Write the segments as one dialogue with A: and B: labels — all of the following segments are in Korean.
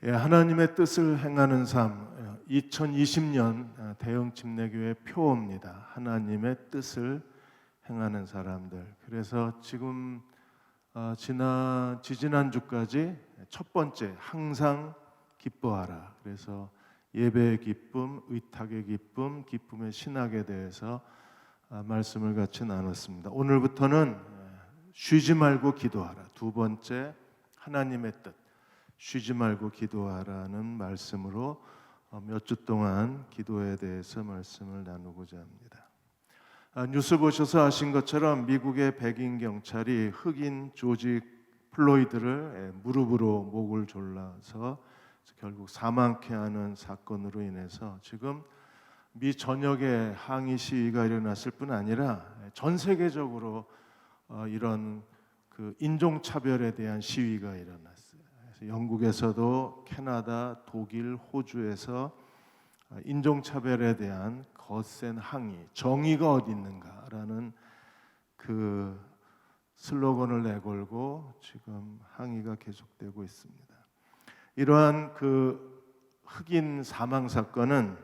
A: 하나님의 뜻을 행하는 삶, 2020년 대형 침례교회 표어입니다. 하나님의 뜻을 행하는 사람들. 그래서 지금 지지난주까지 첫 번째 항상 기뻐하라. 그래서 예배의 기쁨, 의탁의 기쁨, 기쁨의 신학에 대해서 말씀을 같이 나눴습니다. 오늘부터는 쉬지 말고 기도하라. 두 번째 하나님의 뜻. 쉬지 말고 기도하라는 말씀으로 몇 주 동안 기도에 대해서 말씀을 나누고자 합니다. 뉴스 보셔서 아신 것처럼 미국의 백인 경찰이 흑인 조지 플로이드를 무릎으로 목을 졸라서 결국 사망케 하는 사건으로 인해서 지금 미 전역에 항의 시위가 일어났을 뿐 아니라 전 세계적으로 이런 인종차별에 대한 시위가 일어났어요. 영국에서도 캐나다, 독일, 호주에서 인종차별에 대한 거센 항의, 정의가 어디 있는가라는 그 슬로건을 내걸고 지금 항의가 계속되고 있습니다. 이러한 흑인 사망 사건은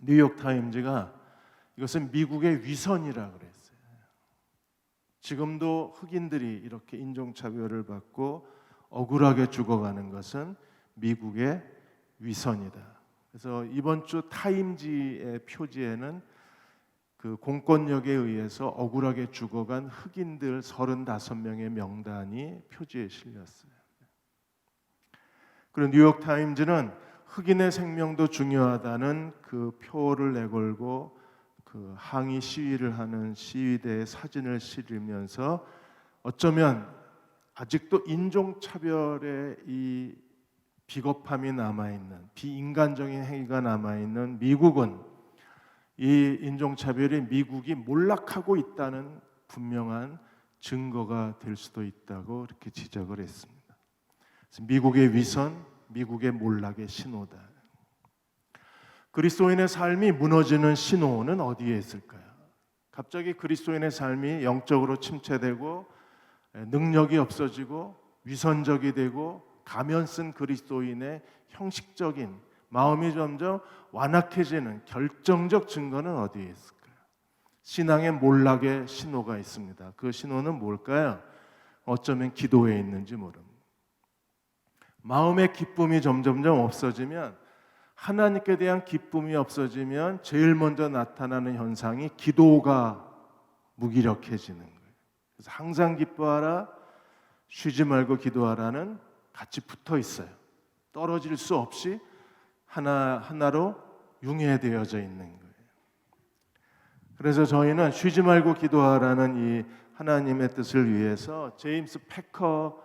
A: 뉴욕타임즈가 이것은 미국의 위선이라 그랬어요. 지금도 흑인들이 이렇게 인종차별을 받고 억울하게 죽어가는 것은 미국의 위선이다. 그래서 이번 주 타임지의 표지에는 그 공권력에 의해서 억울하게 죽어간 흑인들 35명의 명단이 표지에 실렸어요. 그리고 뉴욕타임즈는 흑인의 생명도 중요하다는 그 표어를 내걸고 그 항의 시위를 하는 시위대의 사진을 실으면서 어쩌면 아직도 인종차별의 이 비겁함이 남아있는 비인간적인 행위가 남아있는 미국은 이 인종차별이 미국이 몰락하고 있다는 분명한 증거가 될 수도 있다고 이렇게 지적을 했습니다. 그래서 미국의 위선, 미국의 몰락의 신호다. 그리스도인의 삶이 무너지는 신호는 어디에 있을까요? 갑자기 그리스도인의 삶이 영적으로 침체되고 능력이 없어지고 위선적이 되고 가면 쓴 그리스도인의 형식적인 마음이 점점 완악해지는 결정적 증거는 어디에 있을까요? 신앙의 몰락의 신호가 있습니다. 그 신호는 뭘까요? 어쩌면 기도에 있는지 모릅니다. 마음의 기쁨이 점점점 없어지면, 하나님께 대한 기쁨이 없어지면 제일 먼저 나타나는 현상이 기도가 무기력해지는 거예요. 그래서 항상 기뻐하라, 쉬지 말고 기도하라는 같이 붙어 있어요. 떨어질 수 없이 하나로 융해되어져 있는 거예요. 그래서 저희는 쉬지 말고 기도하라는 이 하나님의 뜻을 위해서 제임스 패커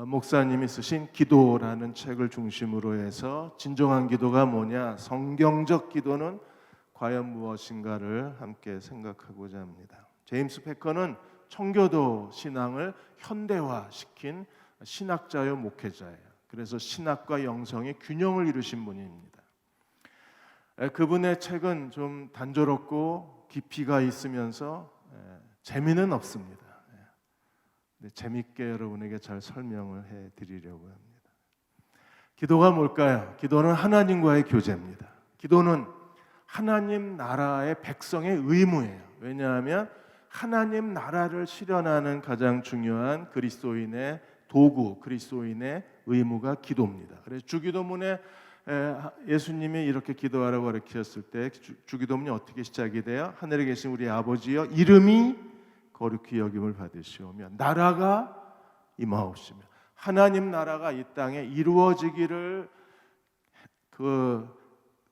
A: 목사님이 쓰신 기도라는 책을 중심으로 해서 진정한 기도가 뭐냐, 성경적 기도는 과연 무엇인가를 함께 생각하고자 합니다. 제임스 패커는 청교도 신앙을 현대화시킨 신학자요 목회자예요. 그래서 신학과 영성의 균형을 이루신 분입니다. 그분의 책은 좀 단조롭고 깊이가 있으면서 재미는 없습니다. 근데 재밌게 여러분에게 잘 설명을 해드리려고 합니다. 기도가 뭘까요? 기도는 하나님과의 교제입니다. 기도는 하나님 나라의 백성의 의무예요. 왜냐하면 하나님 나라를 실현하는 가장 중요한 그리스도인의 도구, 그리스도인의 의무가 기도입니다. 그래서 주기도문에 예수님이 이렇게 기도하라고 가르치셨을 때 주기도문이 어떻게 시작이 돼요? 하늘에 계신 우리 아버지여, 이름이 거룩히 여김을 받으시오며 나라가 임하옵시며, 하나님 나라가 이 땅에 이루어지기를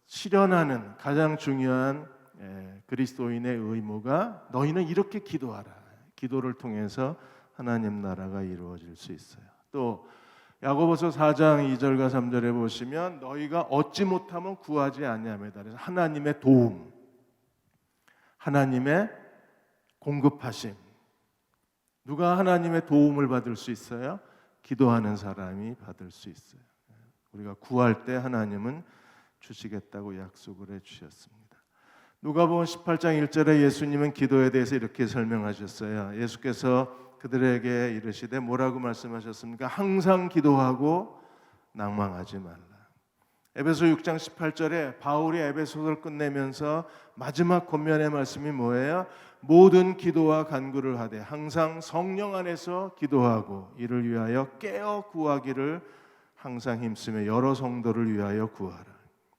A: 실현하는 가장 중요한 그리스도인의 의무가 너희는 이렇게 기도하라. 기도를 통해서 하나님 나라가 이루어질 수 있어요. 또 야고보서 4장 2절과 3절에 보시면 너희가 얻지 못하면 구하지 아니하매다. 그래서 하나님의 도움, 하나님의 공급하심. 누가 하나님의 도움을 받을 수 있어요? 기도하는 사람이 받을 수 있어요. 우리가 구할 때 하나님은 주시겠다고 약속을 해주셨습니다. 누가복음 18장 1절에 예수님은 기도에 대해서 이렇게 설명하셨어요. 예수께서 그들에게 이르시되 뭐라고 말씀하셨습니까? 항상 기도하고 낭망하지 말라. 에베소 6장 18절에 바울이 에베소서를 끝내면서 마지막 권면의 말씀이 뭐예요? 모든 기도와 간구를 하되 항상 성령 안에서 기도하고 이를 위하여 깨어 구하기를 항상 힘쓰며 여러 성도를 위하여 구하라.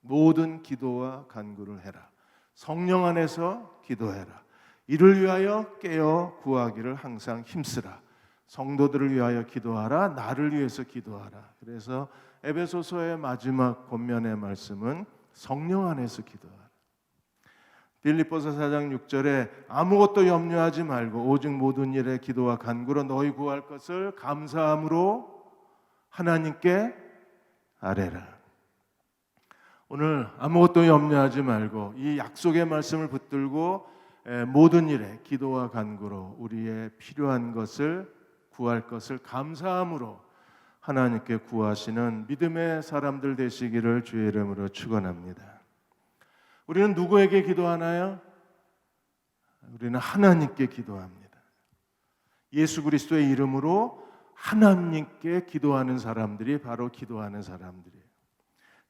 A: 모든 기도와 간구를 해라. 성령 안에서 기도해라. 이를 위하여 깨어 구하기를 항상 힘쓰라. 성도들을 위하여 기도하라. 나를 위해서 기도하라. 그래서 에베소서의 마지막 권면의 말씀은 성령 안에서 기도하라. 빌립보서 4장 6절에 아무것도 염려하지 말고 오직 모든 일에 기도와 간구로 너희 구할 것을 감사함으로 하나님께 아뢰라. 오늘 아무것도 염려하지 말고 이 약속의 말씀을 붙들고 모든 일에 기도와 간구로 우리의 필요한 것을 구할 것을 감사함으로 하나님께 구하시는 믿음의 사람들 되시기를 주의 이름으로 축원합니다. 우리는 누구에게 기도하나요? 우리는 하나님께 기도합니다. 예수 그리스도의 이름으로 하나님께 기도하는 사람들이 바로 기도하는 사람들이에요.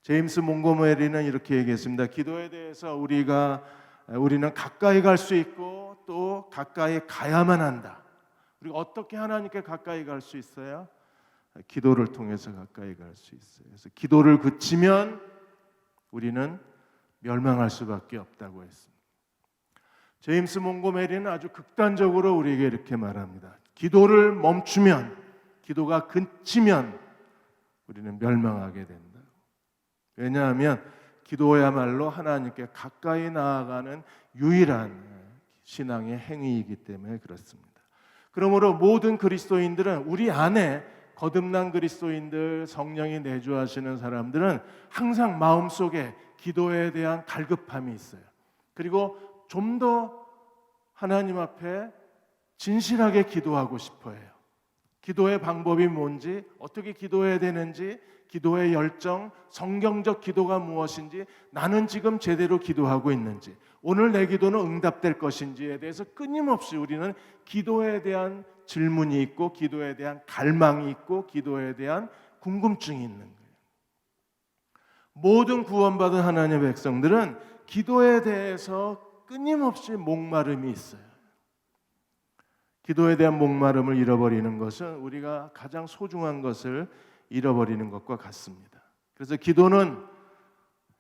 A: 제임스 몽고메리는 이렇게 얘기했습니다. 기도에 대해서 우리는 가까이 갈 수 있고 또 가까이 가야만 한다. 우리가 어떻게 하나님께 가까이 갈 수 있어요? 기도를 통해서 가까이 갈 수 있어요. 그래서 기도를 그치면 우리는 멸망할 수밖에 없다고 했습니다. 제임스 몽고메리는 아주 극단적으로 우리에게 이렇게 말합니다. 기도를 멈추면, 기도가 그치면 우리는 멸망하게 된다. 왜냐하면 기도야말로 하나님께 가까이 나아가는 유일한 신앙의 행위이기 때문에 그렇습니다. 그러므로 모든 그리스도인들은 우리 안에 거듭난 그리스도인들, 성령이 내주하시는 사람들은 항상 마음속에 기도에 대한 갈급함이 있어요. 그리고 좀 더 하나님 앞에 진실하게 기도하고 싶어 해요. 기도의 방법이 뭔지, 어떻게 기도해야 되는지, 기도의 열정, 성경적 기도가 무엇인지, 나는 지금 제대로 기도하고 있는지, 오늘 내 기도는 응답될 것인지에 대해서 끊임없이 우리는 기도에 대한 질문이 있고, 기도에 대한 갈망이 있고, 기도에 대한 궁금증이 있는 거예요. 모든 구원받은 하나님의 백성들은 기도에 대해서 끊임없이 목마름이 있어요. 기도에 대한 목마름을 잃어버리는 것은 우리가 가장 소중한 것을 잃어버리는 것과 같습니다. 그래서 기도는,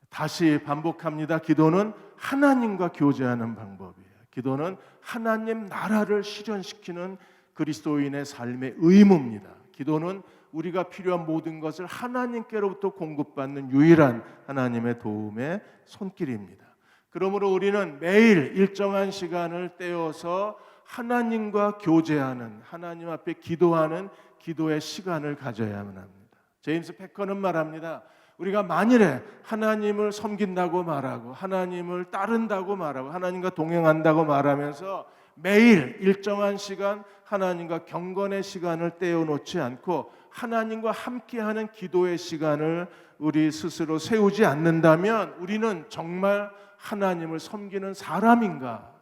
A: 다시 반복합니다. 기도는 하나님과 교제하는 방법이에요. 기도는 하나님 나라를 실현시키는 그리스도인의 삶의 의무입니다. 기도는 우리가 필요한 모든 것을 하나님께로부터 공급받는 유일한 하나님의 도움의 손길입니다. 그러므로 우리는 매일 일정한 시간을 떼어서 하나님과 교제하는, 하나님 앞에 기도하는 기도의 시간을 가져야만 합니다. 제임스 패커는 말합니다. 우리가 만일에 하나님을 섬긴다고 말하고 하나님을 따른다고 말하고 하나님과 동행한다고 말하면서 매일 일정한 시간 하나님과 경건의 시간을 떼어놓지 않고 하나님과 함께하는 기도의 시간을 우리 스스로 세우지 않는다면 우리는 정말 하나님을 섬기는 사람인가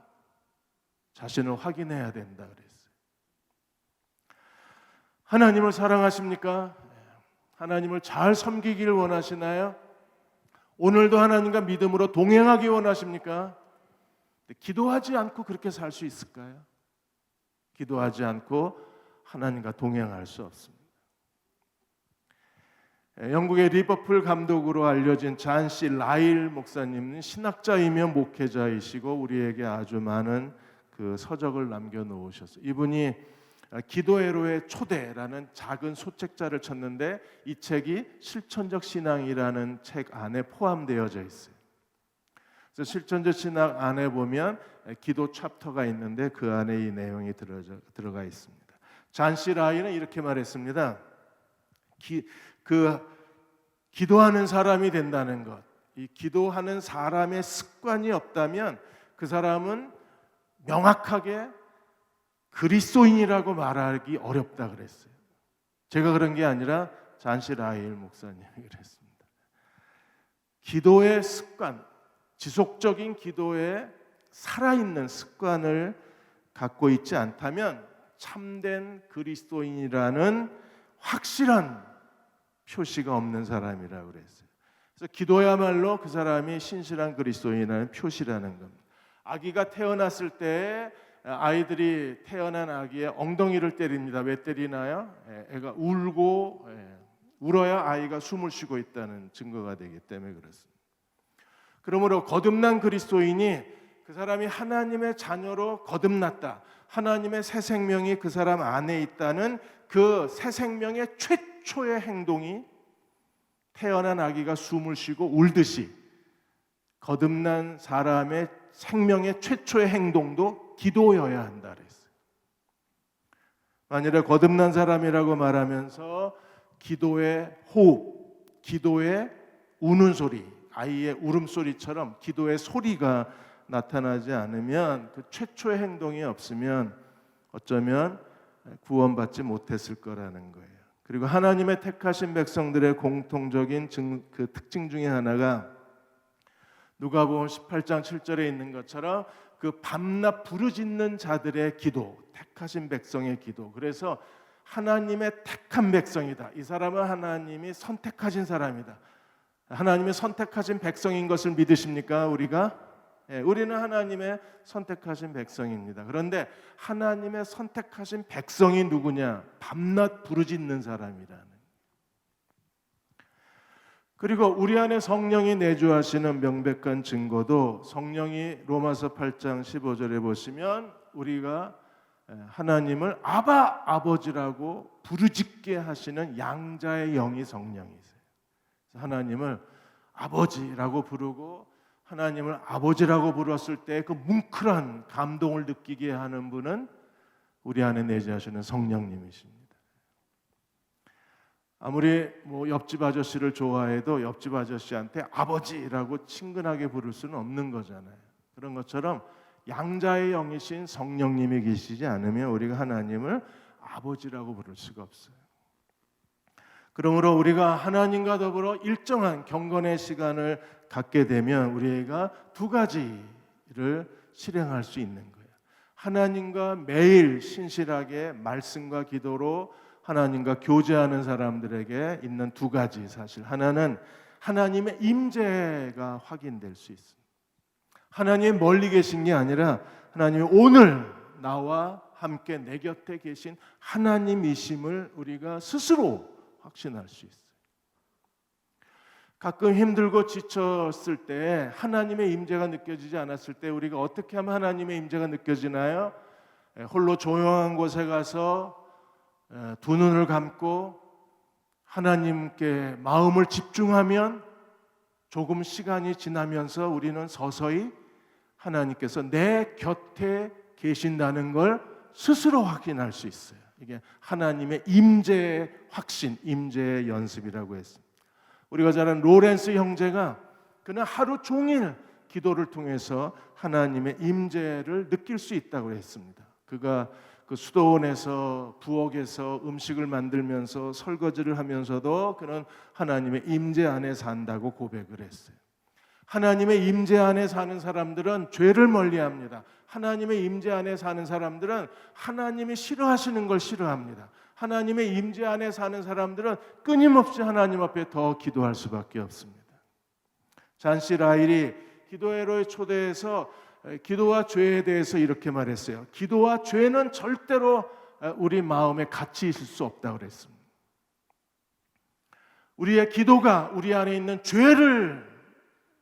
A: 자신을 확인해야 된다 그랬어요. 하나님을 사랑하십니까? 하나님을 잘 섬기기를 원하시나요? 오늘도 하나님과 믿음으로 동행하기 원하십니까? 기도하지 않고 그렇게 살 수 있을까요? 기도하지 않고 하나님과 동행할 수 없습니다. 영국의 리버풀 감독으로 알려진 잔 씨 라일 목사님은 신학자이며 목회자이시고 우리에게 아주 많은 그 서적을 남겨놓으셨어요. 이분이 기도회로의 초대라는 작은 소책자를 쳤는데 이 책이 실천적 신앙이라는 책 안에 포함되어져 있어요. 그래서 실천적 신앙 안에 보면 기도 챕터가 있는데 그 안에 이 내용이 들어가 있습니다. 잔 씨 라일은 이렇게 말했습니다. 기도하는 사람이 된다는 것, 이 기도하는 사람의 습관이 없다면 그 사람은 명확하게 그리스도인이라고 말하기 어렵다 그랬어요. 제가 그런 게 아니라 잔 씨 라일 목사님이 그랬습니다. 기도의 습관, 지속적인 기도에 살아있는 습관을 갖고 있지 않다면 참된 그리스도인이라는 확실한 표시가 없는 사람이라고 그랬어요. 그래서 기도야말로 그 사람이 신실한 그리스도인이라는 표시라는 겁니다. 아기가 태어났을 때 아이들이 태어난 아기의 엉덩이를 때립니다. 왜 때리나요? 애가 울고 울어야 아이가 숨을 쉬고 있다는 증거가 되기 때문에 그렇습니다. 그러므로 거듭난 그리스도인이 그 사람이 하나님의 자녀로 거듭났다. 하나님의 새 생명이 그 사람 안에 있다는 그 새 생명의 최초의 행동이 태어난 아기가 숨을 쉬고 울듯이 거듭난 사람의 생명의 최초의 행동도 기도여야 한다 그랬어요. 만일에 거듭난 사람이라고 말하면서 기도의 호흡, 기도의 우는 소리, 아이의 울음소리처럼 기도의 소리가 나타나지 않으면 그 최초의 행동이 없으면 어쩌면 구원받지 못했을 거라는 거예요. 그리고 하나님의 택하신 백성들의 공통적인 그 특징 중에 하나가 누가복음 18장 7절에 있는 것처럼 그 밤낮 부르짖는 자들의 기도, 택하신 백성의 기도. 그래서 하나님의 택한 백성이다. 이 사람은 하나님이 선택하신 사람이다. 하나님의 선택하신 백성인 것을 믿으십니까? 우리가? 우리는 하나님의 선택하신 백성입니다. 그런데 하나님의 선택하신 백성이 누구냐? 밤낮 부르짖는 사람이라는. 그리고 우리 안에 성령이 내주하시는 명백한 증거도 성령이 로마서 8장 15절에 보시면 우리가 하나님을 아바 아버지라고 부르짖게 하시는 양자의 영이 성령이세요. 하나님을 아버지라고 부르고 하나님을 아버지라고 불렀을 때 그 뭉클한 감동을 느끼게 하는 분은 우리 안에 내주하시는 성령님이십니다. 아무리 옆집 아저씨를 좋아해도 옆집 아저씨한테 아버지라고 친근하게 부를 수는 없는 거잖아요. 그런 것처럼 양자의 영이신 성령님이 계시지 않으면 우리가 하나님을 아버지라고 부를 수가 없어요. 그러므로 우리가 하나님과 더불어 일정한 경건의 시간을 갖게 되면 우리가 두 가지를 실행할 수 있는 거예요. 하나님과 매일 신실하게 말씀과 기도로 하나님과 교제하는 사람들에게 있는 두 가지 사실. 하나는 하나님의 임재가 확인될 수 있습니다. 하나님이 멀리 계신 게 아니라 하나님이 오늘 나와 함께 내 곁에 계신 하나님이심을 우리가 스스로 확신할 수 있어요. 가끔 힘들고 지쳤을 때 하나님의 임재가 느껴지지 않았을 때 우리가 어떻게 하면 하나님의 임재가 느껴지나요? 홀로 조용한 곳에 가서 두 눈을 감고 하나님께 마음을 집중하면 조금 시간이 지나면서 우리는 서서히 하나님께서 내 곁에 계신다는 걸 스스로 확인할 수 있어요. 이게 하나님의 임재의 확신, 임재의 연습이라고 했습니다. 우리가 잘 아는 로렌스 형제가 그는 하루 종일 기도를 통해서 하나님의 임재를 느낄 수 있다고 했습니다. 그가 그 수도원에서 부엌에서 음식을 만들면서 설거지를 하면서도 그는 하나님의 임재 안에 산다고 고백을 했어요. 하나님의 임재 안에 사는 사람들은 죄를 멀리합니다. 하나님의 임재 안에 사는 사람들은 하나님이 싫어하시는 걸 싫어합니다. 하나님의 임재 안에 사는 사람들은 끊임없이 하나님 앞에 더 기도할 수밖에 없습니다. 잔시 라일이 기도회로에 초대해서 기도와 죄에 대해서 이렇게 말했어요. 기도와 죄는 절대로 우리 마음에 같이 있을 수 없다고 그랬습니다. 우리의 기도가 우리 안에 있는 죄를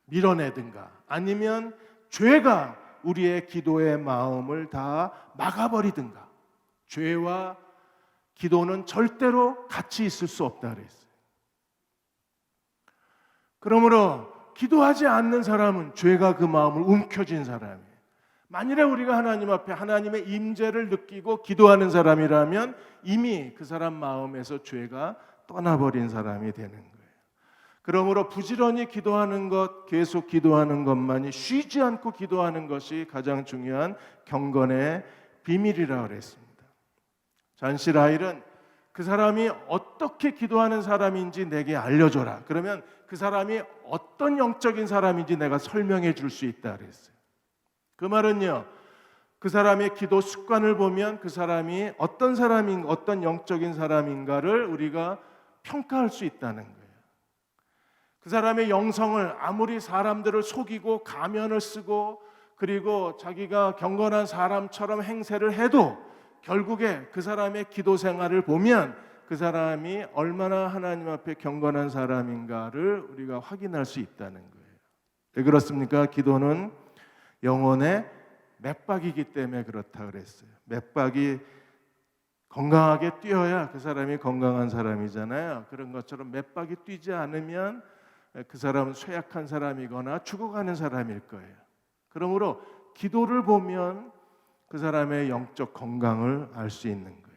A: 밀어내든가 아니면 죄가 우리의 기도의 마음을 다 막아버리든가 죄와 기도는 절대로 같이 있을 수 없다 그랬어요. 그러므로 기도하지 않는 사람은 죄가 그 마음을 움켜쥔 사람이에요. 만일에 우리가 하나님 앞에 하나님의 임재를 느끼고 기도하는 사람이라면 이미 그 사람 마음에서 죄가 떠나버린 사람이 되는 거예요. 그러므로 부지런히 기도하는 것, 계속 기도하는 것만이 쉬지 않고 기도하는 것이 가장 중요한 경건의 비밀이라고 그랬습니다. 잔시 라일은 그 사람이 어떻게 기도하는 사람인지 내게 알려줘라. 그러면 그 사람이 어떤 영적인 사람인지 내가 설명해 줄 수 있다 그랬어요. 그 말은요, 그 사람의 기도 습관을 보면 그 사람이 어떤 영적인 사람인가를 우리가 평가할 수 있다는 거예요. 그 사람의 영성을 아무리 사람들을 속이고 가면을 쓰고 그리고 자기가 경건한 사람처럼 행세를 해도 결국에 그 사람의 기도 생활을 보면 그 사람이 얼마나 하나님 앞에 경건한 사람인가를 우리가 확인할 수 있다는 거예요. 왜 그렇습니까? 기도는 영혼의 맥박이기 때문에 그렇다 그랬어요. 맥박이 건강하게 뛰어야 그 사람이 건강한 사람이잖아요. 그런 것처럼 맥박이 뛰지 않으면 그 사람은 쇠약한 사람이거나 죽어가는 사람일 거예요. 그러므로 기도를 보면 그 사람의 영적 건강을 알 수 있는 거예요.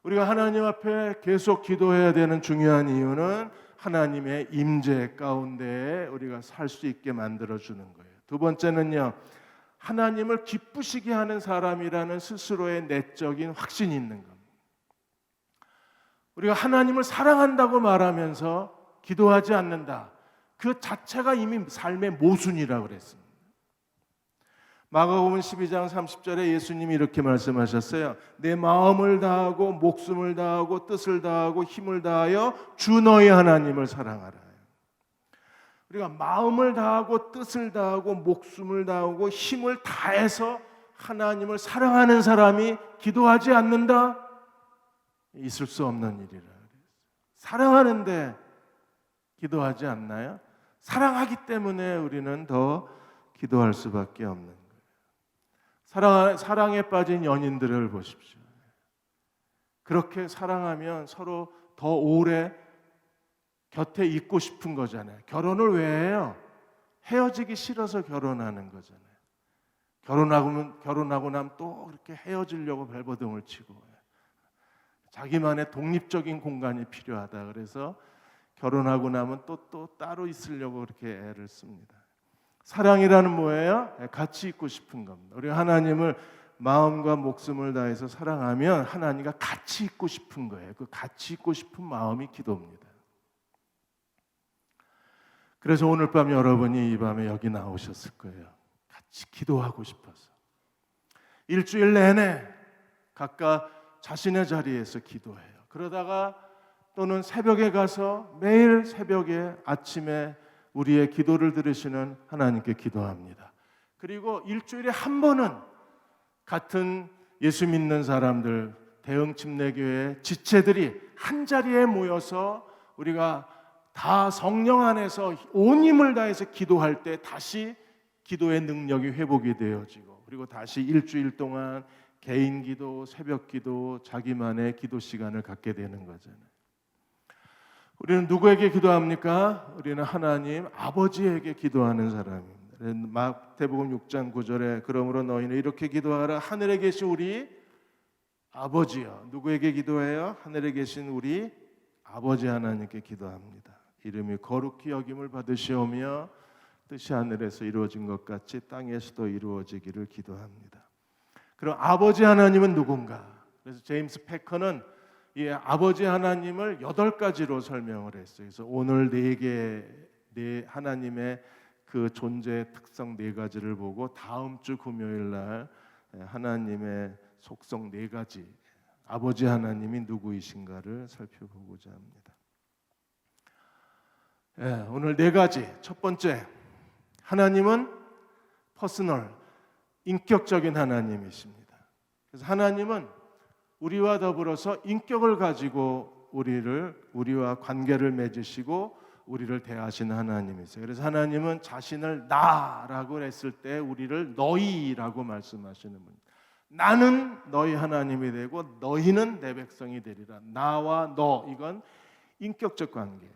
A: 우리가 하나님 앞에 계속 기도해야 되는 중요한 이유는 하나님의 임재 가운데 우리가 살 수 있게 만들어주는 거예요. 두 번째는요, 하나님을 기쁘시게 하는 사람이라는 스스로의 내적인 확신이 있는 겁니다. 우리가 하나님을 사랑한다고 말하면서 기도하지 않는다. 그 자체가 이미 삶의 모순이라고 그랬습니다. 마가복음 12장 30절에 예수님이 이렇게 말씀하셨어요. 내 마음을 다하고 목숨을 다하고 뜻을 다하고 힘을 다하여 주 너희 하나님을 사랑하라. 우리가 마음을 다하고 뜻을 다하고 목숨을 다하고 힘을 다해서 하나님을 사랑하는 사람이 기도하지 않는다? 있을 수 없는 일이라 그랬어요. 사랑하는데 기도하지 않나요? 사랑하기 때문에 우리는 더 기도할 수밖에 없는 거예요. 사랑에 빠진 연인들을 보십시오. 그렇게 사랑하면 서로 더 오래 곁에 있고 싶은 거잖아요. 결혼을 왜 해요? 헤어지기 싫어서 결혼하는 거잖아요. 결혼하고 나면 또 그렇게 헤어지려고 발버둥을 치고 자기만의 독립적인 공간이 필요하다. 그래서 결혼하고 나면 또 따로 있으려고 그렇게 애를 씁니다. 사랑이라는 뭐예요? 같이 있고 싶은 겁니다. 우리가 하나님을 마음과 목숨을 다해서 사랑하면 하나님과 같이 있고 싶은 거예요. 그 같이 있고 싶은 마음이 기도입니다. 그래서 오늘 밤 여러분이 이 밤에 여기 나오셨을 거예요. 같이 기도하고 싶어서. 일주일 내내 각각 자신의 자리에서 기도해요. 그러다가 또는 새벽에 가서 매일 새벽에 아침에 우리의 기도를 들으시는 하나님께 기도합니다. 그리고 일주일에 한 번은 같은 예수 믿는 사람들, 대흥 침례교회 지체들이 한 자리에 모여서 우리가 다 성령 안에서 온 힘을 다해서 기도할 때 다시 기도의 능력이 회복이 되어지고 그리고 다시 일주일 동안 개인 기도, 새벽 기도, 자기만의 기도 시간을 갖게 되는 거잖아요. 우리는 누구에게 기도합니까? 우리는 하나님 아버지에게 기도하는 사람입니다. 마태복음 6장 9절에 그러므로 너희는 이렇게 기도하라. 하늘에 계신 우리 아버지여. 누구에게 기도해요? 하늘에 계신 우리 아버지 하나님께 기도합니다. 이름이 거룩히 여김을 받으시오며 뜻이 하늘에서 이루어진 것 같이 땅에서도 이루어지기를 기도합니다. 그럼 아버지 하나님은 누군가? 그래서 제임스 패커는 이 아버지 하나님을 8가지로 설명을 했어요. 그래서 오늘 네 하나님의 그 존재의 특성 4가지를 보고 다음 주 금요일 날 하나님의 속성 4가지, 아버지 하나님이 누구이신가를 살펴보고자 합니다. 오늘 4가지. 첫 번째, 하나님은 퍼스널, 인격적인 하나님이십니다. 그래서 하나님은 우리와 더불어서 인격을 가지고 우리와 관계를 맺으시고 우리를 대하시는 하나님이세요. 그래서 하나님은 자신을 나라고 했을 때 우리를 너희라고 말씀하시는 분. 나는 너희 하나님이 되고 너희는 내 백성이 되리라. 나와 너, 이건 인격적 관계예요.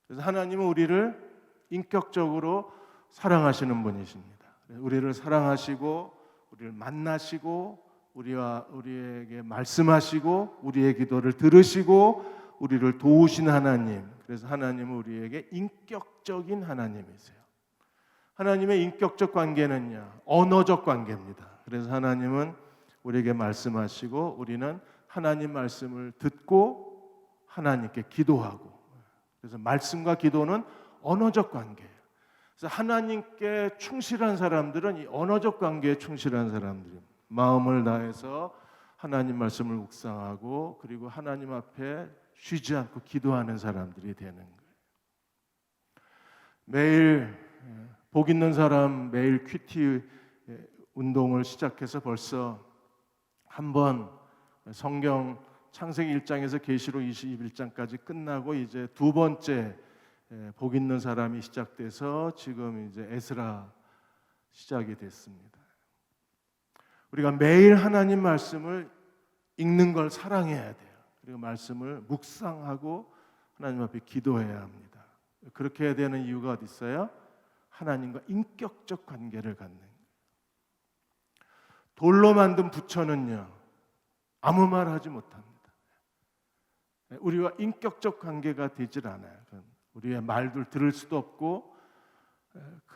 A: 그래서 하나님은 우리를 인격적으로 사랑하시는 분이십니다. 우리를 사랑하시고 우리를 만나시고 우리에게 말씀하시고 우리의 기도를 들으시고 우리를 도우신 하나님. 그래서 하나님은 우리에게 인격적인 하나님이세요. 하나님의 인격적 관계는요, 언어적 관계입니다. 그래서 하나님은 우리에게 말씀하시고 우리는 하나님 말씀을 듣고 하나님께 기도하고, 그래서 말씀과 기도는 언어적 관계예요. 그래서 하나님께 충실한 사람들은 이 언어적 관계에 충실한 사람들입니다. 마음을 다해서 하나님 말씀을 묵상하고 그리고 하나님 앞에 쉬지 않고 기도하는 사람들이 되는 거예요. 매일 복 있는 사람 매일 큐티 운동을 시작해서 벌써 한 번 성경 창세기 1장에서 계시록 21장까지 끝나고 이제 두 번째 복 있는 사람이 시작돼서 지금 이제 에스라 시작이 됐습니다. 우리가 매일 하나님 말씀을 읽는 걸 사랑해야 돼요. 그리고 말씀을 묵상하고 하나님 앞에 기도해야 합니다. 그렇게 해야 되는 이유가 어디 있어요? 하나님과 인격적 관계를 갖는 거예요. 돌로 만든 부처는요 아무 말 하지 못합니다. 우리와 인격적 관계가 되질 않아요. 우리의 말들 들을 수도 없고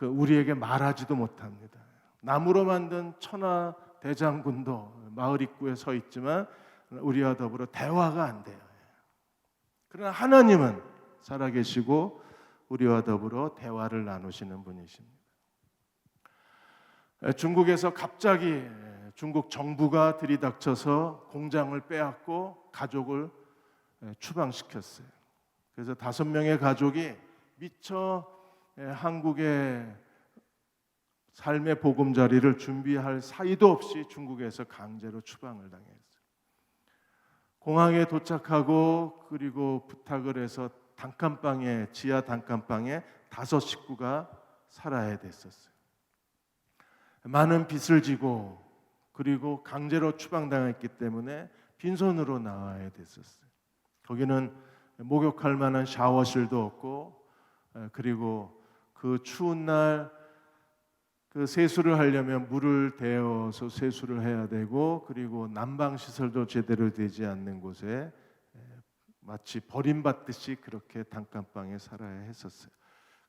A: 우리에게 말하지도 못합니다. 나무로 만든 천하 대장군도 마을 입구에 서 있지만 우리와 더불어 대화가 안 돼요. 그러나 하나님은 살아계시고 우리와 더불어 대화를 나누시는 분이십니다. 중국에서 갑자기 중국 정부가 들이닥쳐서 공장을 빼앗고 가족을 추방시켰어요. 그래서 5명의 가족이 미처 한국의 삶의 보금자리를 준비할 사이도 없이 중국에서 강제로 추방을 당했어요. 공항에 도착하고 그리고 부탁을 해서 단칸방에 지하 단칸방에 5 식구가 살아야 됐었어요. 많은 빚을 지고 그리고 강제로 추방당했기 때문에 빈손으로 나와야 됐었어요. 거기는 목욕할 만한 샤워실도 없고 그리고 그 추운 날 그 세수를 하려면 물을 데워서 세수를 해야 되고 그리고 난방 시설도 제대로 되지 않는 곳에 마치 버림받듯이 그렇게 단칸방에 살아야 했었어요.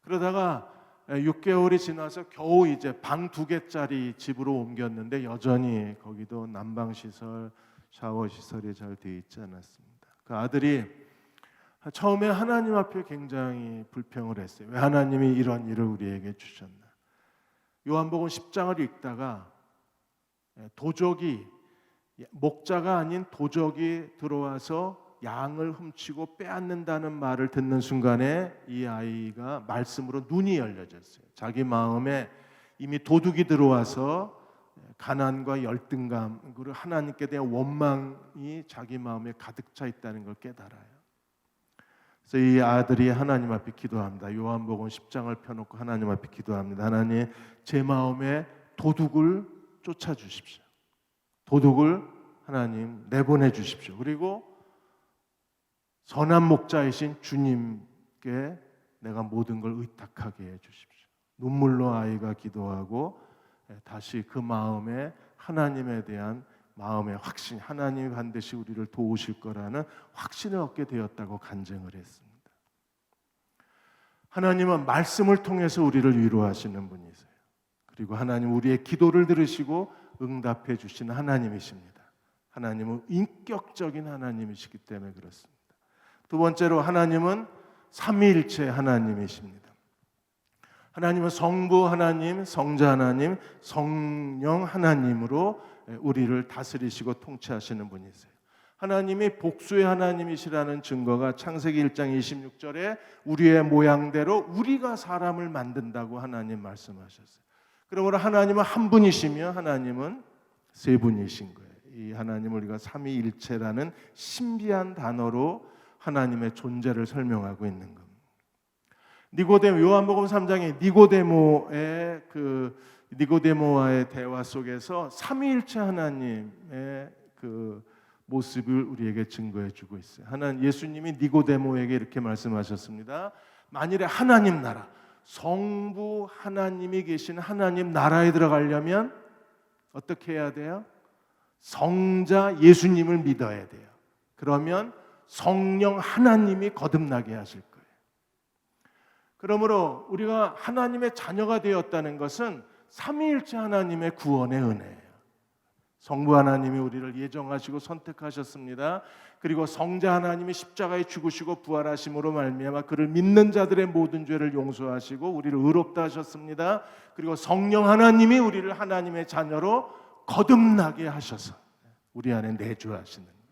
A: 그러다가 6개월이 지나서 겨우 이제 방 2개짜리 집으로 옮겼는데 여전히 거기도 난방 시설, 샤워 시설이 잘 돼 있지 않았습니다. 그 아들이 처음에 하나님 앞에 굉장히 불평을 했어요. 왜 하나님이 이런 일을 우리에게 주셨나? 요한복음 10장을 읽다가 도적이 목자가 아닌 도적이 들어와서 양을 훔치고 빼앗는다는 말을 듣는 순간에 이 아이가 말씀으로 눈이 열려졌어요. 자기 마음에 이미 도둑이 들어와서 가난과 열등감 그리고 하나님께 대한 원망이 자기 마음에 가득 차 있다는 걸 깨달아요. 그래서 이 아들이 하나님 앞에 기도합니다. 요한복음 10장을 펴놓고 하나님 앞에 기도합니다. 하나님, 제 마음에 도둑을 쫓아주십시오. 도둑을 하나님 내보내 주십시오. 그리고 선한 목자이신 주님께 내가 모든 걸 의탁하게 해 주십시오. 눈물로 아이가 기도하고 다시 그 마음에 하나님에 대한 마음의 확신, 하나님이 반드시 우리를 도우실 거라는 확신을 얻게 되었다고 간증을 했습니다. 하나님은 말씀을 통해서 우리를 위로하시는 분이세요. 그리고 하나님 우리의 기도를 들으시고 응답해 주시는 하나님이십니다. 하나님은 인격적인 하나님이시기 때문에 그렇습니다. 두 번째로 하나님은 삼위일체 하나님이십니다. 하나님은 성부 하나님, 성자 하나님, 성령 하나님으로 우리를 다스리시고 통치하시는 분이세요. 하나님이 복수의 하나님이시라는 증거가 창세기 1장 26절에 우리의 모양대로 우리가 사람을 만든다고 하나님 말씀하셨어요. 그러므로 하나님은 한 분이시며 하나님은 세 분이신 거예요. 이 하나님을 우리가 삼위일체라는 신비한 단어로 하나님의 존재를 설명하고 있는 겁니다. 니고데모, 요한복음 3장에 니고데모와의 대화 속에서 삼위일체 하나님의 그 모습을 우리에게 증거해 주고 있어요. 예수님이 니고데모에게 이렇게 말씀하셨습니다. 만일에 하나님 나라, 성부 하나님이 계신 하나님 나라에 들어가려면 어떻게 해야 돼요? 성자 예수님을 믿어야 돼요. 그러면 성령 하나님이 거듭나게 하실 거예요. 그러므로 우리가 하나님의 자녀가 되었다는 것은 삼위일체 하나님의 구원의 은혜예요. 성부 하나님이 우리를 예정하시고 선택하셨습니다. 그리고 성자 하나님이 십자가에 죽으시고 부활하심으로 말미암아 그를 믿는 자들의 모든 죄를 용서하시고 우리를 의롭다 하셨습니다. 그리고 성령 하나님이 우리를 하나님의 자녀로 거듭나게 하셔서 우리 안에 내주하시는 거예요.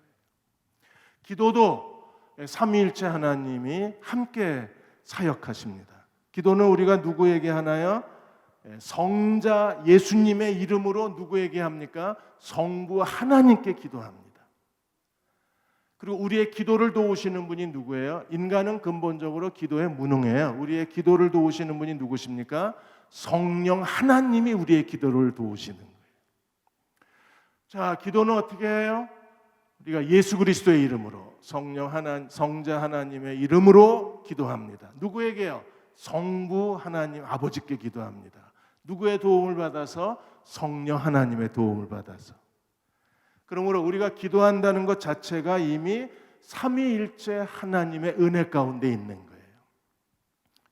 A: 기도도 삼위일체 하나님이 함께 사역하십니다. 기도는 우리가 누구에게 하나요? 성자 예수님의 이름으로 누구에게 합니까? 성부 하나님께 기도합니다. 그리고 우리의 기도를 도우시는 분이 누구예요? 인간은 근본적으로 기도에 무능해요. 우리의 기도를 도우시는 분이 누구십니까? 성령 하나님이 우리의 기도를 도우시는 거예요. 자, 기도는 어떻게 해요? 우리가 예수 그리스도의 이름으로, 성자 하나님의 이름으로 기도합니다. 누구에게요? 성부 하나님 아버지께 기도합니다. 누구의 도움을 받아서? 성령 하나님의 도움을 받아서. 그러므로 우리가 기도한다는 것 자체가 이미 삼위일체 하나님의 은혜 가운데 있는 거예요.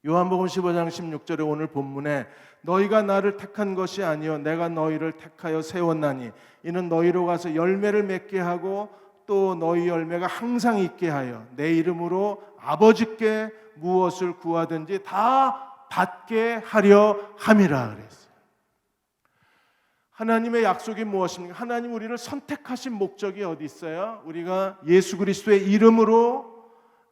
A: 요한복음 15장 16절에 오늘 본문에 너희가 나를 택한 것이 아니요 내가 너희를 택하여 세웠나니 이는 너희로 가서 열매를 맺게 하고 또 너희 열매가 항상 있게 하여 내 이름으로 아버지께 무엇을 구하든지 다 받게 하려 함이라 그랬어요. 하나님의 약속이 무엇입니까? 하나님 우리를 선택하신 목적이 어디 있어요? 우리가 예수 그리스도의 이름으로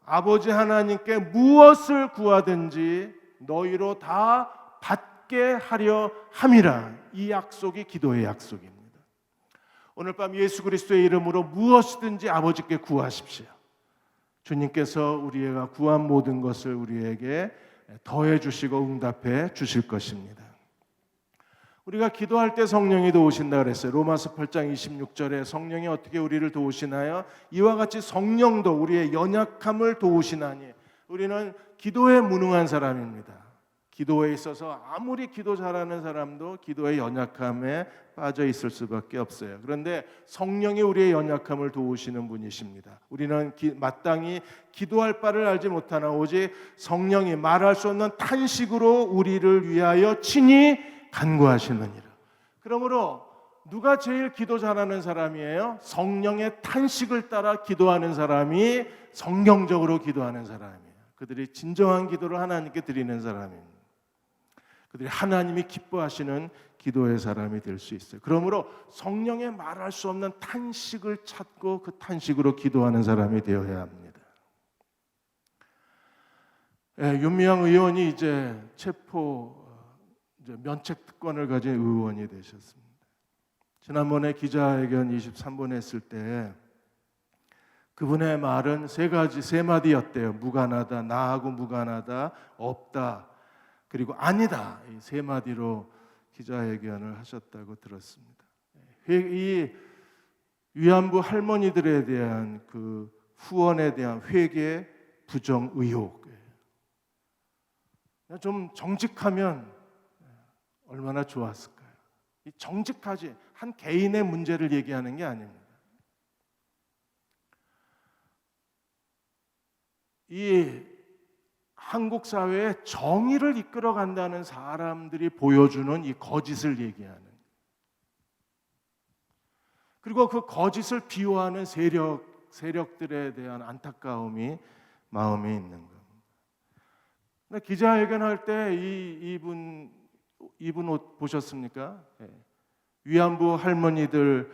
A: 아버지 하나님께 무엇을 구하든지 너희로 다 받게 하려 함이라. 이 약속이 기도의 약속입니다. 오늘 밤 예수 그리스도의 이름으로 무엇이든지 아버지께 구하십시오. 주님께서 우리가 구한 모든 것을 우리에게 더해 주시고 응답해 주실 것입니다. 우리가 기도할 때 성령이 도우신다 그랬어요. 로마서 8장 26절에 성령이 어떻게 우리를 도우시나요? 이와 같이 성령도 우리의 연약함을 도우시나니. 우리는 기도에 무능한 사람입니다. 기도에 있어서 아무리 기도 잘하는 사람도 기도의 연약함에 빠져 있을 수밖에 없어요. 그런데 성령이 우리의 연약함을 도우시는 분이십니다. 우리는 마땅히 기도할 바를 알지 못하나 오직 성령이 말할 수 없는 탄식으로 우리를 위하여 친히 간구하시느니라. 그러므로 누가 제일 기도 잘하는 사람이에요? 성령의 탄식을 따라 기도하는 사람이 성경적으로 기도하는 사람이에요. 그들이 진정한 기도를 하나님께 드리는 사람입니다. 그들이 하나님이 기뻐하시는 기도의 사람이 될 수 있어요. 그러므로 성령의 말할 수 없는 탄식을 찾고 그 탄식으로 기도하는 사람이 되어야 합니다. 윤미향 의원이 이제 면책 특권을 가진 의원이 되셨습니다. 지난번에 기자회견 23분 했을 때 그분의 말은 세 마디였대요. 무관하다, 나하고 무관하다, 없다, 그리고 아니다. 이 세 마디로 기자회견을 하셨다고 들었습니다. 이 위안부 할머니들에 대한 그 후원에 대한 회계 부정 의혹, 좀 정직하면 얼마나 좋았을까요? 이 정직하지 한 개인의 문제를 얘기하는 게 아닙니다. 이 한국 사회의 정의를 이끌어 간다는 사람들이 보여주는 이 거짓을 얘기하는, 그리고 그 거짓을 비호하는 세력들에 대한 안타까움이 마음에 있는 겁니다. 기자회견할 때 이분 옷 보셨습니까? 위안부 할머니들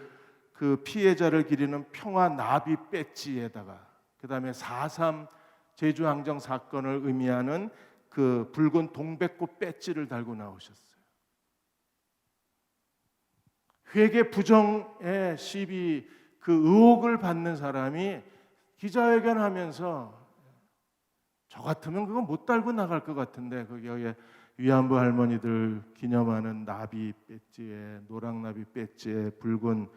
A: 그 피해자를 기리는 평화 나비 배지에다가 그다음에 4.3 제주항정 사건을 의미하는 그 붉은 동백꽃 배지를 달고 나오셨어요. 회계 부정의 시비 그 의혹을 받는 사람이 기자회견하면서 저 같으면 그거 못 달고 나갈 것 같은데 거기에 위안부 할머니들 기념하는 나비 배지에 노랑나비 배지에 붉은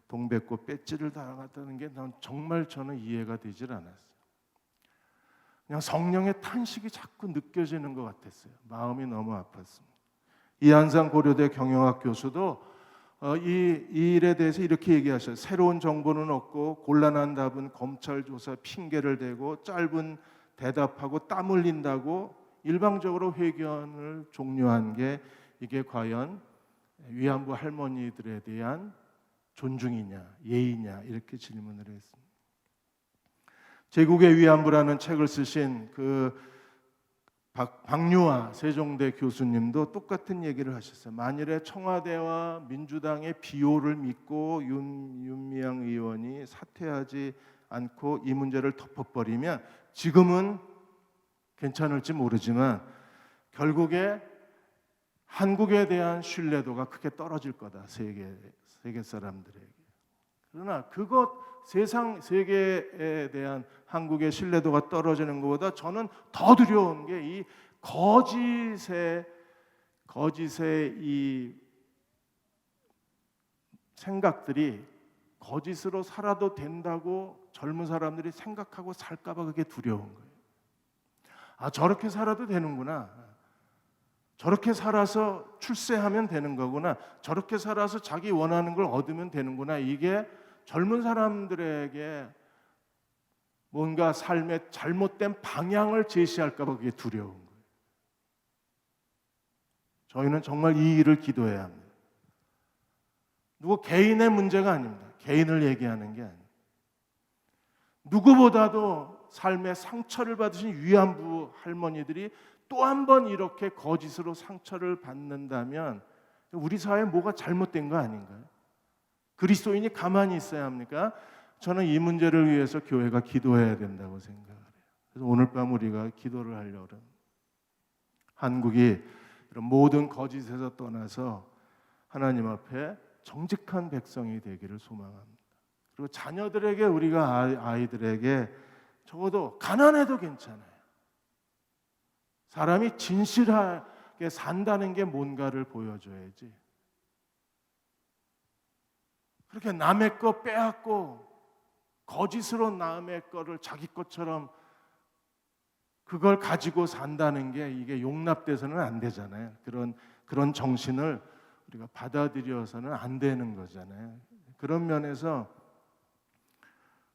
A: 동백꽃 배지를 달아갔다는 게 난 정말 저는 이해가 되질 않았어요. 그냥 성령의 탄식이 자꾸 느껴지는 것 같았어요. 마음이 너무 아팠습니다. 이한상 고려대 경영학 교수도 이 일에 대해서 이렇게 얘기하셔요. 새로운 정보는 없고 곤란한 답은 검찰 조사 핑계를 대고 짧은 대답하고 땀 흘린다고 일방적으로 회견을 종료한 게 이게 과연 위안부 할머니들에 대한 존중이냐 예의냐 이렇게 질문을 했습니다. 제국의 위안부라는 책을 쓰신 그 박유화 세종대 교수님도 똑같은 얘기를 하셨어요. 만일에 청와대와 민주당의 비호를 믿고 윤미향 의원이 사퇴하지 않고 이 문제를 덮어버리면 지금은 괜찮을지 모르지만 결국에 한국에 대한 신뢰도가 크게 떨어질 거다. 세계 사람들에게. 그러나 그것 세계에 대한 한국의 신뢰도가 떨어지는 것보다 저는 더 두려운 게 이 거짓의 이 생각들이 거짓으로 살아도 된다고 젊은 사람들이 생각하고 살까 봐 그게 두려운 거예요. 아, 저렇게 살아도 되는구나. 저렇게 살아서 출세하면 되는 거구나. 저렇게 살아서 자기 원하는 걸 얻으면 되는구나. 이게 젊은 사람들에게 뭔가 삶의 잘못된 방향을 제시할까 봐 그게 두려운 거예요. 저희는 정말 이 일을 기도해야 합니다. 누구 개인의 문제가 아닙니다. 개인을 얘기하는 게 아닙니다. 누구보다도 삶의 상처를 받으신 위안부 할머니들이 또 한 번 이렇게 거짓으로 상처를 받는다면 우리 사회에 뭐가 잘못된 거 아닌가요? 그리스도인이 가만히 있어야 합니까? 저는 이 문제를 위해서 교회가 기도해야 된다고 생각을 해요. 그래서 오늘 밤 우리가 기도를 하려고 합니다. 한국이 이런 모든 거짓에서 떠나서 하나님 앞에 정직한 백성이 되기를 소망합니다. 그리고 자녀들에게 우리가 아이들에게 적어도 가난해도 괜찮아요. 사람이 진실하게 산다는 게 뭔가를 보여줘야지. 그렇게 남의 거 빼앗고 거짓으로 남의 거를 자기 것처럼 그걸 가지고 산다는 게 이게 용납돼서는 안 되잖아요. 그런 정신을 우리가 받아들여서는 안 되는 거잖아요. 그런 면에서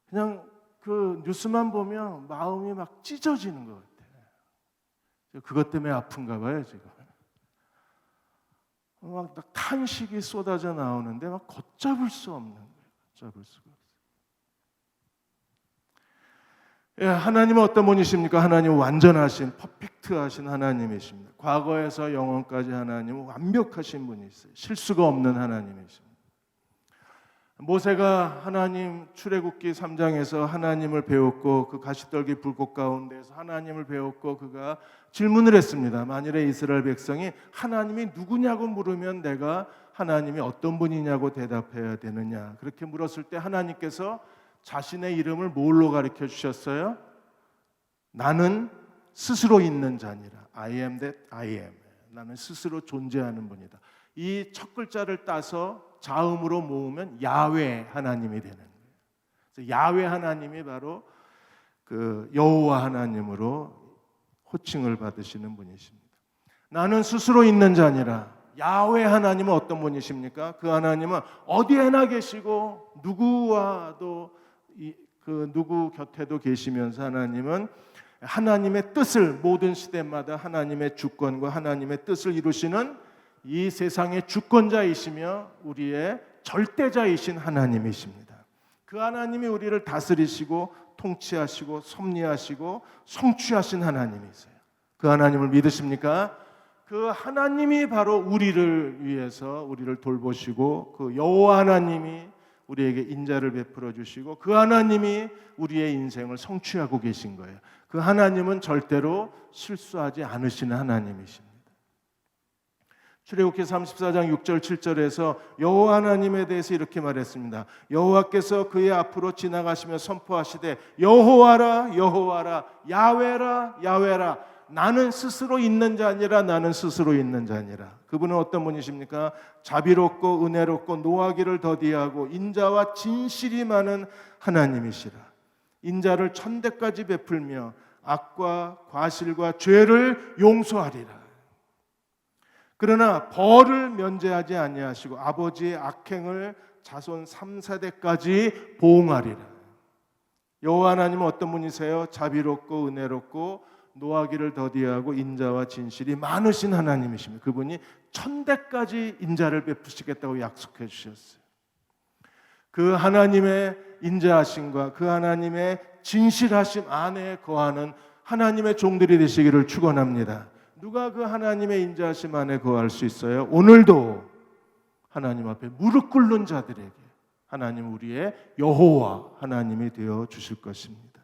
A: 그냥 그 뉴스만 보면 마음이 막 찢어지는 것 같아요. 그것 때문에 아픈가 봐요, 지금. 막 탄식이 쏟아져 나오는데 막 걷잡을 수 없는 거예요. 걷잡을 수가 없어요. 예, 하나님은 어떤 분이십니까? 하나님은 완전하신, 퍼펙트하신 하나님이십니다. 과거에서 영원까지 하나님은 완벽하신 분이세요. 실수가 없는 하나님이십니다. 모세가 하나님 출애굽기 3장에서 하나님을 배웠고 그 가시떨기 불꽃 가운데서 하나님을 배웠고 그가 질문을 했습니다. 만일에 이스라엘 백성이 하나님이 누구냐고 물으면 내가 하나님이 어떤 분이냐고 대답해야 되느냐. 그렇게 물었을 때 하나님께서 자신의 이름을 뭘로 가르쳐 주셨어요? 나는 스스로 있는 자니라. I am that I am. 나는 스스로 존재하는 분이다. 이 첫 글자를 따서 자음으로 모으면 야훼 하나님이 되는 거예요. 그래서 야훼 하나님이 바로 그 여호와 하나님으로 호칭을 받으시는 분이십니다. 나는 스스로 있는 자니라. 야훼 하나님은 어떤 분이십니까? 그 하나님은 어디에나 계시고 누구와도 누구 곁에도 계시면서 하나님은 하나님의 뜻을 모든 시대마다 하나님의 주권과 하나님의 뜻을 이루시는 이 세상의 주권자이시며 우리의 절대자이신 하나님이십니다. 그 하나님이 우리를 다스리시고 통치하시고 섭리하시고 성취하신 하나님이세요. 그 하나님을 믿으십니까? 그 하나님이 바로 우리를 위해서 우리를 돌보시고 그 여호와 하나님이 우리에게 인자를 베풀어 주시고 그 하나님이 우리의 인생을 성취하고 계신 거예요. 그 하나님은 절대로 실수하지 않으시는 하나님이십니다. 출애굽기 34장 6절 7절에서 여호와 하나님에 대해서 이렇게 말했습니다. 여호와께서 그의 앞으로 지나가시며 선포하시되 여호와라 여호와라 야훼라 야훼라 나는 스스로 있는 자 아니라 나는 스스로 있는 자니라. 그분은 어떤 분이십니까? 자비롭고 은혜롭고 노하기를 더디하고 인자와 진실이 많은 하나님이시라. 인자를 천대까지 베풀며 악과 과실과 죄를 용서하리라. 그러나 벌을 면제하지 아니하시고 아버지의 악행을 자손 3세대까지 보응하리라. 여호와 하나님은 어떤 분이세요? 자비롭고 은혜롭고 노하기를 더디하고 인자와 진실이 많으신 하나님이십니다. 그분이 천대까지 인자를 베푸시겠다고 약속해 주셨어요. 그 하나님의 인자하심과 그 하나님의 진실하심 안에 거하는 하나님의 종들이 되시기를 축원합니다. 누가 그 하나님의 인자하심 안에 거할 수 있어요? 오늘도 하나님 앞에 무릎 꿇는 자들에게 하나님 우리의 여호와 하나님이 되어 주실 것입니다.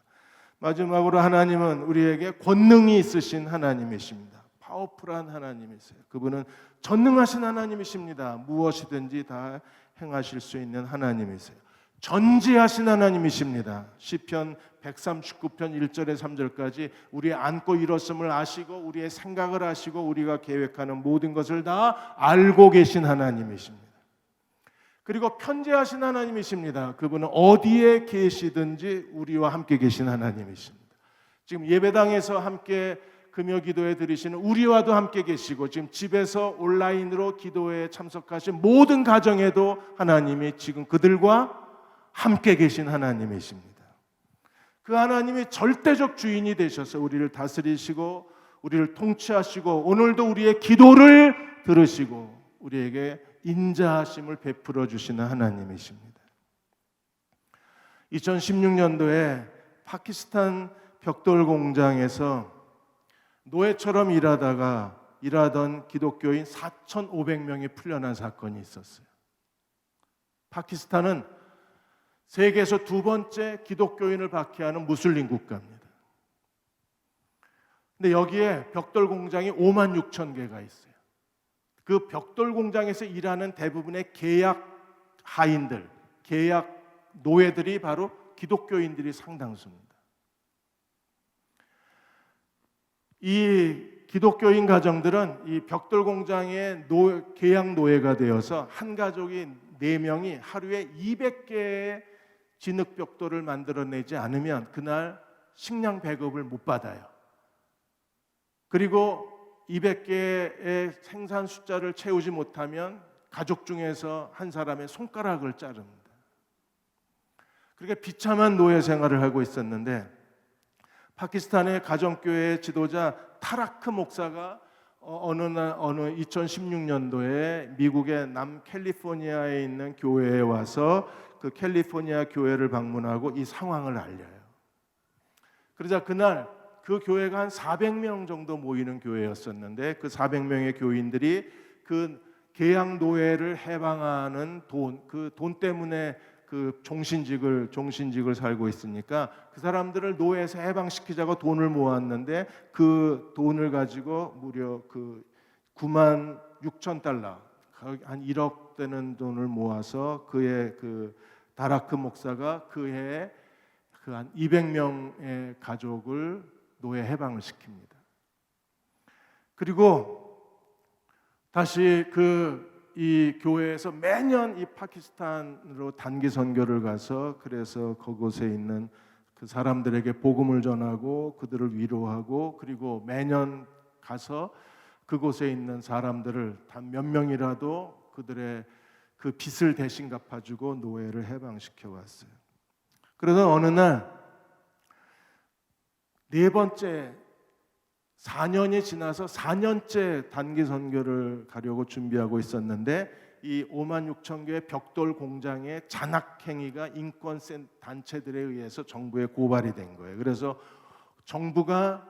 A: 마지막으로 하나님은 우리에게 권능이 있으신 하나님이십니다. 파워풀한 하나님이세요. 그분은 전능하신 하나님이십니다. 무엇이든지 다 행하실 수 있는 하나님이세요. 전지하신 하나님이십니다. 시편 139편 1절에 3절까지 우리의 안고 일었음을 아시고 우리의 생각을 아시고 우리가 계획하는 모든 것을 다 알고 계신 하나님이십니다. 그리고 편재하신 하나님이십니다. 그분은 어디에 계시든지 우리와 함께 계신 하나님이십니다. 지금 예배당에서 함께 금요 기도에 드리시는 우리와도 함께 계시고 지금 집에서 온라인으로 기도에 참석하신 모든 가정에도 하나님이 지금 그들과 함께 계신 하나님이십니다. 그 하나님이 절대적 주인이 되셔서 우리를 다스리시고 우리를 통치하시고 오늘도 우리의 기도를 들으시고 우리에게 인자하심을 베풀어 주시는 하나님이십니다. 2016년도에 파키스탄 벽돌 공장에서 노예처럼 일하던 기독교인 4,500명이 풀려난 사건이 있었어요. 파키스탄은 세계에서 두 번째 기독교인을 박해하는 무슬림 국가입니다. 근데 여기에 벽돌 공장이 5만 6천 개가 있어요. 그 벽돌 공장에서 일하는 대부분의 계약 하인들, 계약 노예들이 바로 기독교인들이 상당수입니다. 이 기독교인 가정들은 이 벽돌 공장의 계약 노예가 되어서 한 가족이 4명이 하루에 200개의 진흙 벽돌을 만들어내지 않으면 그날 식량 배급을 못 받아요. 그리고 200개의 생산 숫자를 채우지 못하면 가족 중에서 한 사람의 손가락을 자릅니다. 그렇게 비참한 노예 생활을 하고 있었는데 파키스탄의 가정교회 지도자 타라크 목사가 어느 2016년도에 미국의 남캘리포니아에 있는 교회에 와서 그 캘리포니아 교회를 방문하고 이 상황을 알려요. 그러자 그날 그 교회가 한 400명 정도 모이는 교회였었는데 그 400명의 교인들이 그 계약 노예를 해방하는 그 돈 때문에 그 종신직을 살고 있으니까 그 사람들을 노예에서 해방시키자고 돈을 모았는데 그 돈을 가지고 무려 그 9만 6천 달러 한 1억 되는 돈을 모아서 그의 그 다라크 목사가 그 해에 그 한 200명의 가족을 노예 해방을 시킵니다. 그리고 다시 이 교회에서 매년 이 파키스탄으로 단기 선교를 가서 그래서 그곳에 있는 그 사람들에게 복음을 전하고 그들을 위로하고 그리고 매년 가서 그곳에 있는 사람들을 단 몇 명이라도 그들의 그 빚을 대신 갚아주고 노예를 해방시켜 왔어요. 그러던 어느 날 4번째 4년이 지나서 4년째 단기 선교를 가려고 준비하고 있었는데 이 5만 6천 개의 벽돌 공장의 잔악 행위가 인권 단체들에 의해서 정부에 고발이 된 거예요. 그래서 정부가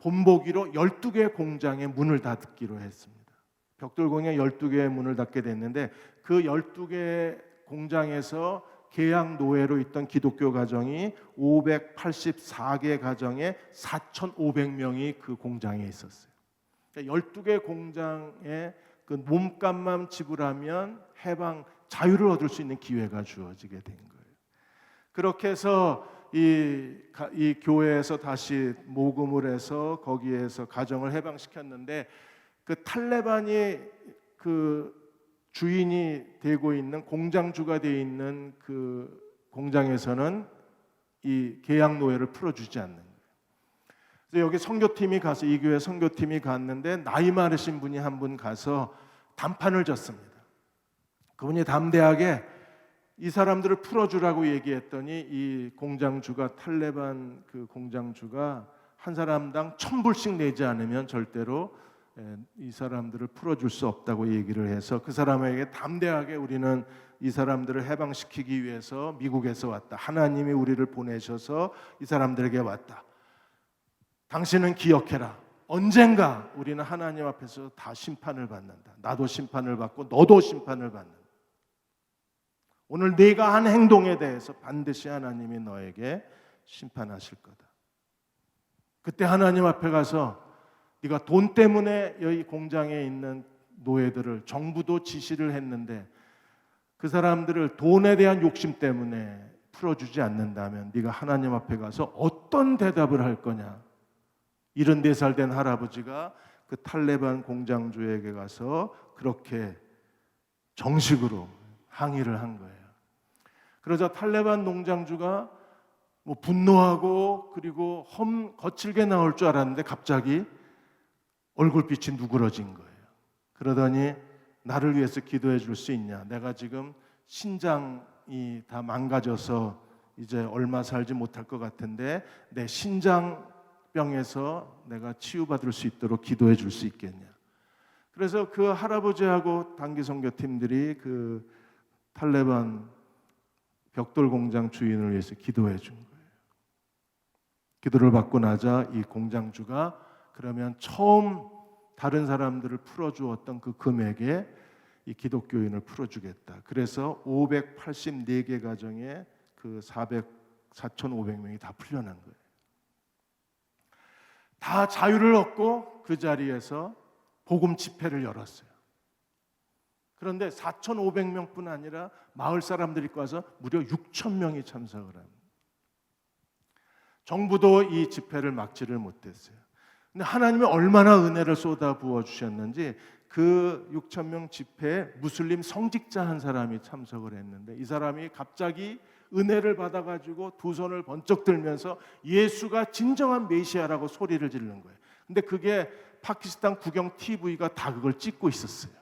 A: 본보기로 12개 공장의 문을 닫기로 했습니다. 벽돌 공장 12개의 문을 닫게 됐는데 그 12개 공장에서 계약 노예로 있던 기독교 가정이 584개 가정에 4,500명이 그 공장에 있었어요. 그러니까 12개 공장에 그 몸값만 지불하면 해방 자유를 얻을 수 있는 기회가 주어지게 된 거예요. 그렇게 해서 이 교회에서 다시 모금을 해서 거기에서 가정을 해방시켰는데 그 탈레반이 그 주인이 되고 있는 공장주가 되어 있는 그 공장에서는 이 계약 노예를 풀어주지 않는 거예요. 그래서 여기 선교팀이 가서 이 교회 선교팀이 갔는데 나이 많으신 분이 한 분 가서 단판을 졌습니다. 그분이 담대하게 이 사람들을 풀어주라고 얘기했더니 이 공장주가 탈레반 그 공장주가 한 사람당 1,000불씩 내지 않으면 절대로 이 사람들을 풀어줄 수 없다고 얘기를 해서 그 사람에게 담대하게 우리는 이 사람들을 해방시키기 위해서 미국에서 왔다. 하나님이 우리를 보내셔서 이 사람들에게 왔다. 당신은 기억해라. 언젠가 우리는 하나님 앞에서 다 심판을 받는다. 나도 심판을 받고 너도 심판을 받는다. 오늘 네가 한 행동에 대해서 반드시 하나님이 너에게 심판하실 거다. 그때 하나님 앞에 가서 네가 돈 때문에 여기 공장에 있는 노예들을 정부도 지시를 했는데 그 사람들을 돈에 대한 욕심 때문에 풀어주지 않는다면 네가 하나님 앞에 가서 어떤 대답을 할 거냐. 74살 된 할아버지가 그 탈레반 공장주에게 가서 그렇게 정식으로 항의를 한 거예요. 그러자 탈레반 농장주가 뭐 분노하고 그리고 거칠게 나올 줄 알았는데 갑자기 얼굴빛이 누그러진 거예요. 그러더니 나를 위해서 기도해 줄 수 있냐? 내가 지금 신장이 다 망가져서 이제 얼마 살지 못할 것 같은데 내 신장병에서 내가 치유받을 수 있도록 기도해 줄 수 있겠냐? 그래서 그 할아버지하고 단기 선교팀들이 그 탈레반 벽돌 공장 주인을 위해서 기도해 준 거예요. 기도를 받고 나자 이 공장주가 그러면 처음 다른 사람들을 풀어주었던 그 금액에 이 기독교인을 풀어주겠다. 그래서 584개 가정에 그 4,500명이 다 풀려난 거예요. 다 자유를 얻고 그 자리에서 복음 집회를 열었어요. 그런데 4,500명뿐 아니라 마을 사람들이 와서 무려 6,000명이 참석을 합니다. 정부도 이 집회를 막지를 못했어요. 근데 하나님이 얼마나 은혜를 쏟아 부어 주셨는지 그 6,000명 집회에 무슬림 성직자 한 사람이 참석을 했는데 이 사람이 갑자기 은혜를 받아가지고 두 손을 번쩍 들면서 예수가 진정한 메시아라고 소리를 지르는 거예요. 근데 그게 파키스탄 국영 TV가 다 그걸 찍고 있었어요.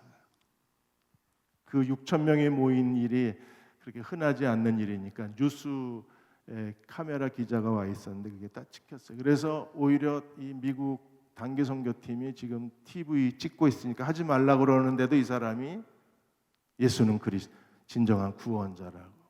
A: 그 6,000명이 모인 일이 그렇게 흔하지 않는 일이니까 뉴스에 카메라 기자가 와 있었는데 그게 딱 찍혔어요. 그래서 오히려 이 미국 단기 선교팀이 지금 TV 찍고 있으니까 하지 말라고 그러는데도 이 사람이 예수는 진정한 구원자라고.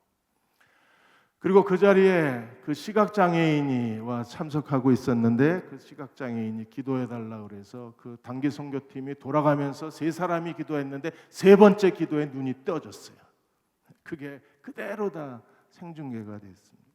A: 그리고 그 자리에 그 시각장애인이 와 참석하고 있었는데 그 시각장애인이 기도해달라고 그래서 그 단기 선교팀이 돌아가면서 세 사람이 기도했는데 세 번째 기도에 눈이 떠졌어요. 그게 그대로 다 생중계가 됐습니다.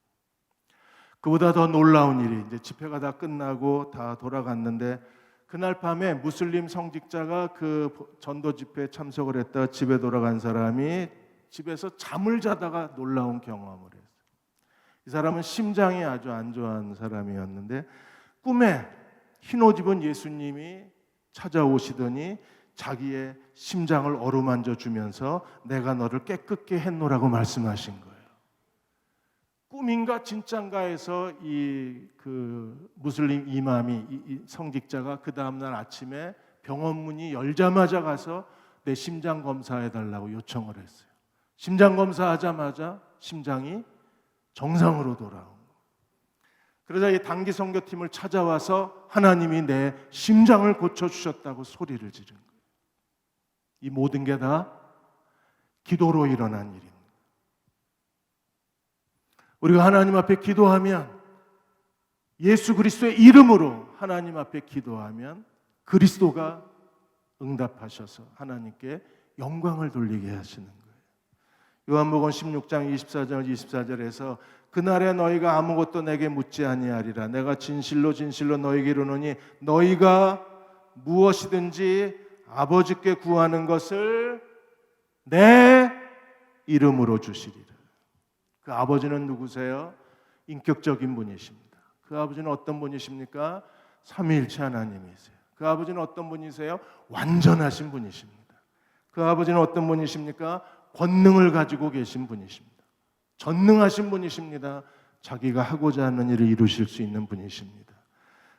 A: 그보다 더 놀라운 일이 이제 집회가 다 끝나고 다 돌아갔는데 그날 밤에 무슬림 성직자가 그 전도 집회에 참석을 했다 집에 돌아간 사람이 집에서 잠을 자다가 놀라운 경험을 했어요. 이 사람은 심장이 아주 안 좋은 사람이었는데 꿈에 흰 옷 입은 예수님이 찾아오시더니 자기의 심장을 어루만져 주면서 내가 너를 깨끗게 했노라고 말씀하신 거예요. 꿈인가 진짠가 해서 그 무슬림 이맘이 이 성직자가 그 다음날 아침에 병원 문이 열자마자 가서 내 심장 검사해 달라고 요청을 했어요. 심장 검사하자마자 심장이 정상으로 돌아온 거예요. 그러자 이 단기 선교팀을 찾아와서 하나님이 내 심장을 고쳐주셨다고 소리를 지른 거예요. 이 모든 게 다 기도로 일어난 일입니다. 우리가 하나님 앞에 기도하면 예수 그리스도의 이름으로 하나님 앞에 기도하면 그리스도가 응답하셔서 하나님께 영광을 돌리게 하시는 거예요. 요한복음 16장 24절에서 그날에 너희가 아무것도 내게 묻지 아니하리라. 내가 진실로 진실로 너희에게 이르노니 너희가 무엇이든지 아버지께 구하는 것을 내 이름으로 주시리라. 그 아버지는 누구세요? 인격적인 분이십니다. 그 아버지는 어떤 분이십니까? 삼위일체 하나님이세요. 그 아버지는 어떤 분이세요? 완전하신 분이십니다. 그 아버지는 어떤 분이십니까? 권능을 가지고 계신 분이십니다. 전능하신 분이십니다. 자기가 하고자 하는 일을 이루실 수 있는 분이십니다.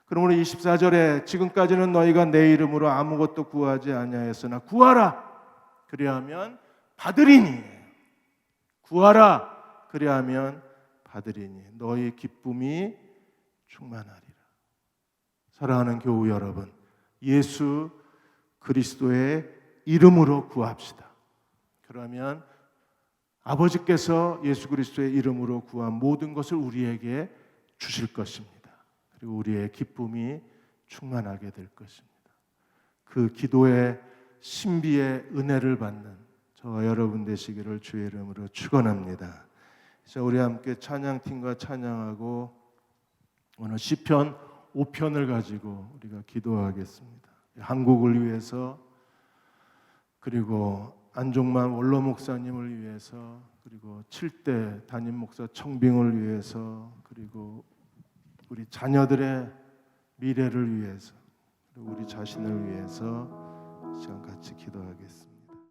A: 그러므로 24절에 지금까지는 너희가 내 이름으로 아무것도 구하지 아니하였으나 구하라 그리하면 받으리니 구하라 그리하면 받으리니 너희 기쁨이 충만하리라. 사랑하는 교우 여러분, 예수 그리스도의 이름으로 구합시다. 그러면 아버지께서 예수 그리스도의 이름으로 구한 모든 것을 우리에게 주실 것입니다. 그리고 우리의 기쁨이 충만하게 될 것입니다. 그 기도의 신비의 은혜를 받는 저와 여러분 되시기를 주의 이름으로 축원합니다. 자, 우리 함께 찬양팀과 찬양하고 오늘 시편 5편을 가지고 우리가 기도하겠습니다. 한국을 위해서, 그리고 안종만 원로 목사님을 위해서, 그리고 7대 담임 목사 청빙을 위해서, 그리고 우리 자녀들의 미래를 위해서, 그리고 우리 자신을 위해서 시간 같이 기도하겠습니다.